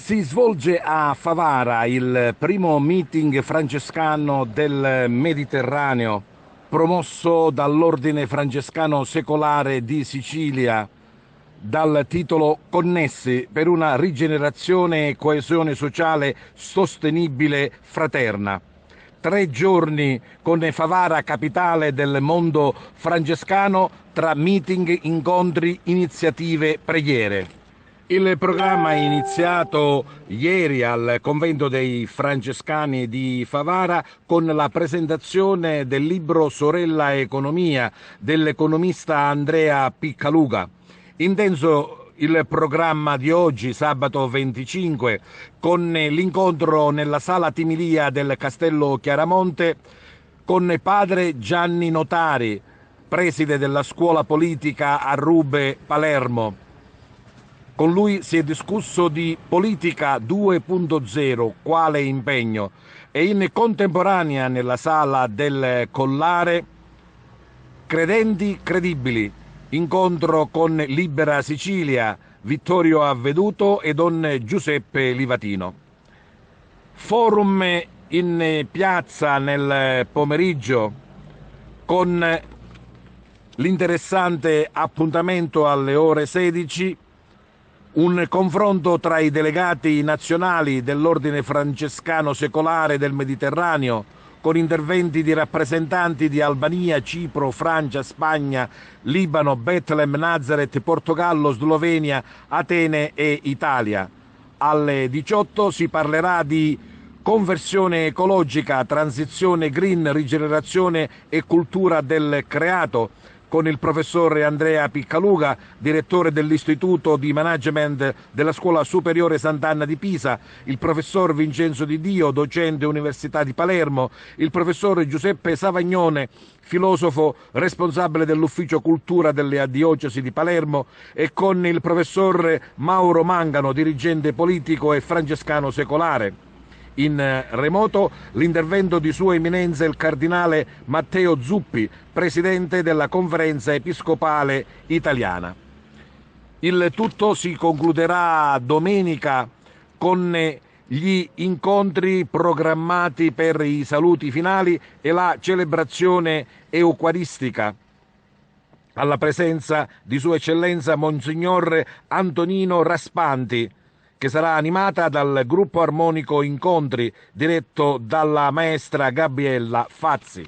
Si svolge a Favara il primo meeting francescano del Mediterraneo, promosso dall'Ordine Francescano Secolare di Sicilia, dal titolo Connessi per una rigenerazione e coesione sociale sostenibile fraterna. 3 giorni con Favara, capitale del mondo francescano, tra meeting, incontri, iniziative, preghiere. Il programma è iniziato ieri al convento dei francescani di Favara con la presentazione del libro Sorella Economia dell'economista Andrea Piccaluga. Intenso il programma di oggi, sabato 25, con l'incontro nella sala Timilia del Castello Chiaramonte con padre Gianni Notari, preside della scuola politica a Rube Palermo. Con lui si è discusso di politica 2.0, quale impegno, e in contemporanea nella sala del Collare credenti credibili, incontro con Libera Sicilia, Vittorio Avveduto e Don Giuseppe Livatino. Forum in piazza nel pomeriggio con l'interessante appuntamento alle ore 16, un confronto tra i delegati nazionali dell'Ordine Francescano Secolare del Mediterraneo, con interventi di rappresentanti di Albania, Cipro, Francia, Spagna, Libano, Betlem, Nazareth, Portogallo, Slovenia, Atene e Italia. Alle 18 si parlerà di conversione ecologica, transizione green, rigenerazione e cultura del creato, con il professor Andrea Piccaluga, direttore dell'Istituto di Management della Scuola Superiore Sant'Anna di Pisa, il professor Vincenzo Di Dio, docente Università di Palermo, il professor Giuseppe Savagnone, filosofo responsabile dell'Ufficio Cultura della Diocesi di Palermo, e con il professor Mauro Mangano, dirigente politico e francescano secolare. In remoto l'intervento di Sua Eminenza il Cardinale Matteo Zuppi, presidente della Conferenza Episcopale Italiana. Il tutto si concluderà domenica con gli incontri programmati per i saluti finali e la celebrazione eucaristica, alla presenza di Sua Eccellenza Monsignor Antonino Raspanti, che sarà animata dal gruppo armonico Incontri, diretto dalla maestra Gabriella Fazzi.